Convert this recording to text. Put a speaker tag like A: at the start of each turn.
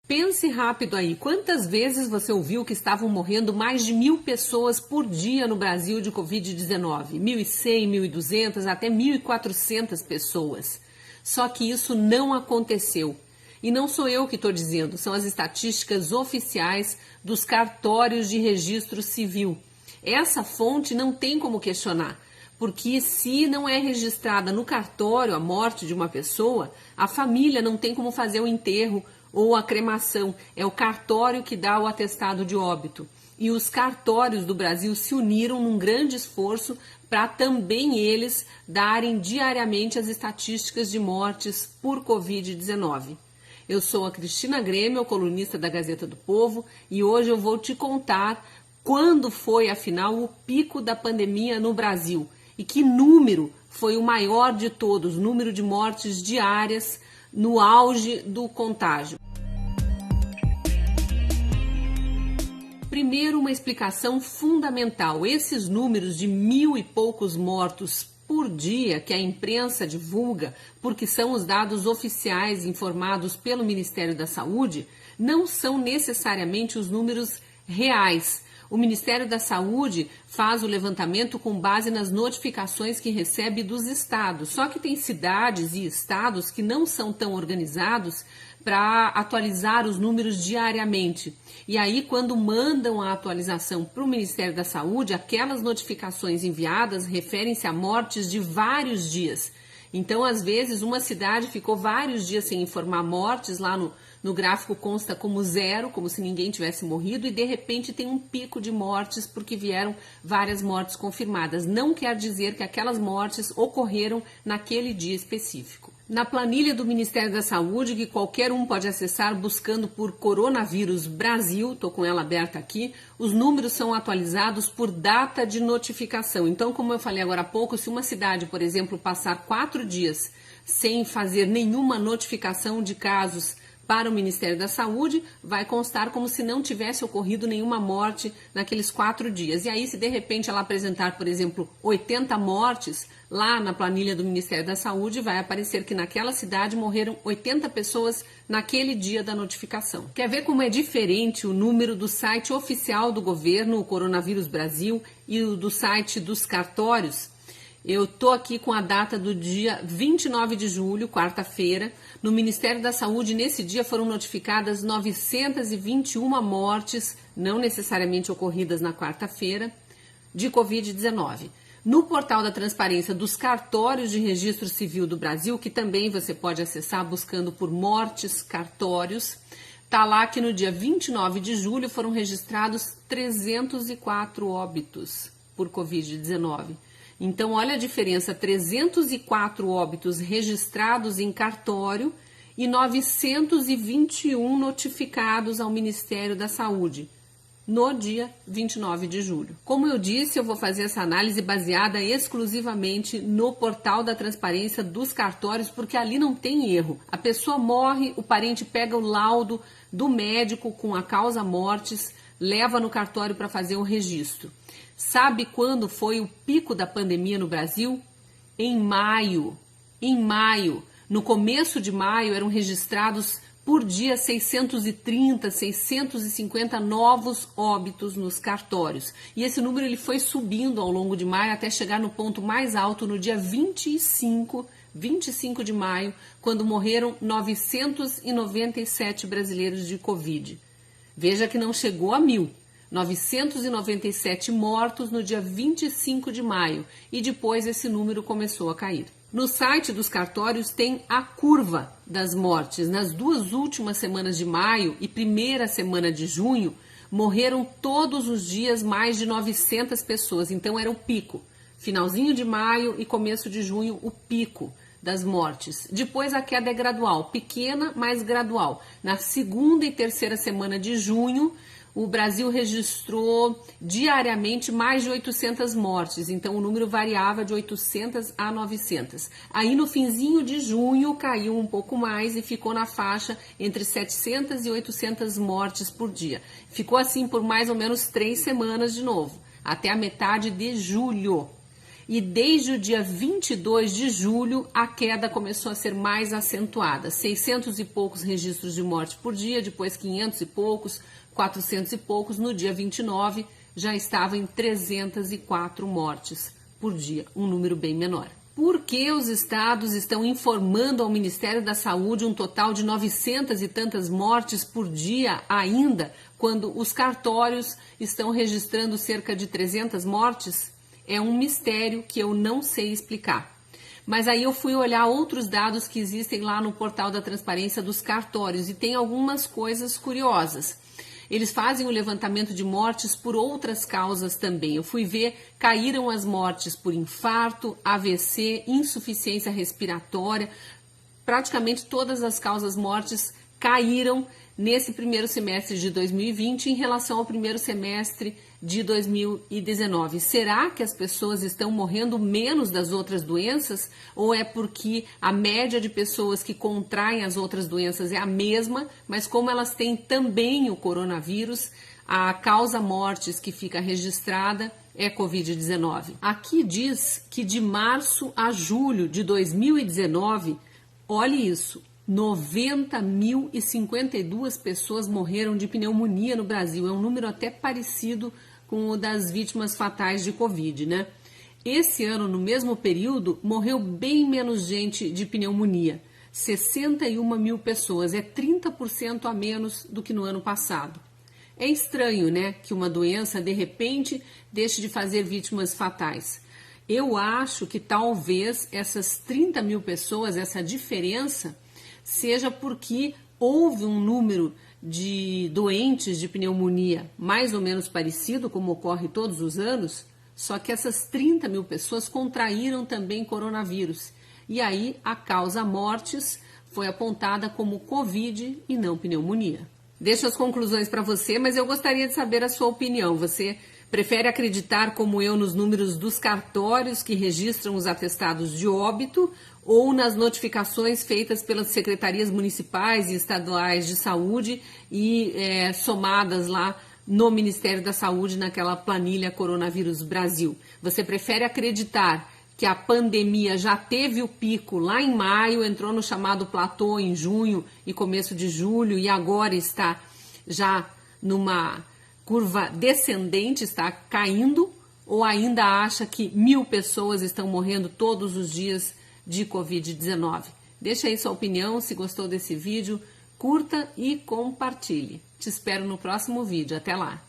A: Pense rápido aí, quantas vezes você ouviu que estavam morrendo mais de 1.000 pessoas por dia no Brasil de Covid-19? 1.100, 1.200, até 1.400 pessoas. Só que isso não aconteceu. E não sou eu que estou dizendo, são as estatísticas oficiais dos cartórios de registro civil. Essa fonte não tem como questionar, porque se não é registrada no cartório a morte de uma pessoa, a família não tem como fazer o enterro ou a cremação. É o cartório que dá o atestado de óbito. E os cartórios do Brasil se uniram num grande esforço para também eles darem diariamente as estatísticas de mortes por Covid-19. Eu sou a Cristina Grêmio, colunista da Gazeta do Povo, e hoje eu vou te contar quando foi, afinal, o pico da pandemia no Brasil e que número foi o maior de todos, número de mortes diárias no auge do contágio. Primeiro, uma explicação fundamental. Esses números de 1.000 e poucos mortos por dia que a imprensa divulga, porque são os dados oficiais informados pelo Ministério da Saúde, não são necessariamente os números reais. O Ministério da Saúde faz o levantamento com base nas notificações que recebe dos estados. Só que tem cidades e estados que não são tão organizados para atualizar os números diariamente. E aí, quando mandam a atualização para o Ministério da Saúde, aquelas notificações enviadas referem-se a mortes de vários dias. Então, às vezes, uma cidade ficou vários dias sem informar mortes, lá no gráfico consta como 0, como se ninguém tivesse morrido, e de repente tem um pico de mortes porque vieram várias mortes confirmadas. Não quer dizer que aquelas mortes ocorreram naquele dia específico. Na planilha do Ministério da Saúde, que qualquer um pode acessar buscando por Coronavírus Brasil, estou com ela aberta aqui, os números são atualizados por data de notificação. Então, como eu falei agora há pouco, se uma cidade, por exemplo, passar 4 dias sem fazer nenhuma notificação de casos para o Ministério da Saúde, vai constar como se não tivesse ocorrido nenhuma morte naqueles 4 dias. E aí, se de repente ela apresentar, por exemplo, 80 mortes, lá na planilha do Ministério da Saúde vai aparecer que naquela cidade morreram 80 pessoas naquele dia da notificação. Quer ver como é diferente o número do site oficial do governo, o Coronavírus Brasil, e o do site dos cartórios? Eu estou aqui com a data do dia 29 de julho, quarta-feira. No Ministério da Saúde, nesse dia, foram notificadas 921 mortes, não necessariamente ocorridas na quarta-feira, de Covid-19. No portal da transparência dos cartórios de registro civil do Brasil, que também você pode acessar buscando por mortes cartórios, está lá que no dia 29 de julho foram registrados 304 óbitos por Covid-19. Então, olha a diferença, 304 óbitos registrados em cartório e 921 notificados ao Ministério da Saúde no dia 29 de julho. Como eu disse, eu vou fazer essa análise baseada exclusivamente no portal da transparência dos cartórios, porque ali não tem erro. A pessoa morre, o parente pega o laudo do médico com a causa mortis, leva no cartório para fazer o registro. Sabe quando foi o pico da pandemia no Brasil? Em maio. Em maio. No começo de maio eram registrados por dia 630, 650 novos óbitos nos cartórios. E esse número ele foi subindo ao longo de maio até chegar no ponto mais alto no dia 25 de maio, quando morreram 997 brasileiros de Covid. Veja que não chegou a 1.000. 997 mortos no dia 25 de maio e depois esse número começou a cair. No site dos cartórios tem a curva das mortes. Nas 2 últimas semanas de maio e primeira semana de junho, morreram todos os dias mais de 900 pessoas, então era o pico. Finalzinho de maio e começo de junho, o pico das mortes. Depois a queda é gradual, pequena, mas gradual. Na segunda e terceira semana de junho, o Brasil registrou diariamente mais de 800 mortes, então o número variava de 800 a 900. Aí no finzinho de junho caiu um pouco mais e ficou na faixa entre 700 e 800 mortes por dia. Ficou assim por mais ou menos 3 semanas de novo, até a metade de julho. e desde o dia 22 de julho a queda começou a ser mais acentuada. 600 e poucos registros de morte por dia, depois 500 e poucos, 400 e poucos. No dia 29 já estava em 304 mortes por dia, um número bem menor. Por que os estados estão informando ao Ministério da Saúde um total de 900 e tantas mortes por dia ainda, quando os cartórios estão registrando cerca de 300 mortes? É um mistério que eu não sei explicar. Mas aí eu fui olhar outros dados que existem lá no portal da transparência dos cartórios e tem algumas coisas curiosas. Eles fazem o levantamento de mortes por outras causas também. Eu fui ver, caíram as mortes por infarto, AVC, insuficiência respiratória. Praticamente todas as causas mortes caíram nesse primeiro semestre de 2020 em relação ao primeiro semestre de 2019. Será que as pessoas estão morrendo menos das outras doenças? Ou é porque a média de pessoas que contraem as outras doenças é a mesma, mas como elas têm também o coronavírus, a causa mortes que fica registrada é Covid-19. Aqui diz que de março a julho de 2019, olhe isso, 90.052 pessoas morreram de pneumonia no Brasil. É um número até parecido com o das vítimas fatais de Covid, né? Esse ano, no mesmo período, morreu bem menos gente de pneumonia. 61 mil pessoas, é 30% a menos do que no ano passado. É estranho, né, que uma doença, de repente, deixe de fazer vítimas fatais. Eu acho que talvez essas 30 mil pessoas, essa diferença, seja porque houve um número de doentes de pneumonia mais ou menos parecido, como ocorre todos os anos, só que essas 30 mil pessoas contraíram também coronavírus. E aí a causa mortes foi apontada como Covid e não pneumonia. Deixo as conclusões para você, mas eu gostaria de saber a sua opinião. Você prefere acreditar, como eu, nos números dos cartórios que registram os atestados de óbito ou nas notificações feitas pelas secretarias municipais e estaduais de saúde e somadas lá no Ministério da Saúde naquela planilha Coronavírus Brasil? Você prefere acreditar que a pandemia já teve o pico lá em maio, entrou no chamado platô em junho e começo de julho e agora está já numa curva descendente, está caindo, ou ainda acha que 1.000 pessoas estão morrendo todos os dias de Covid-19? Deixa aí sua opinião, se gostou desse vídeo, curta e compartilhe. Te espero no próximo vídeo. Até lá!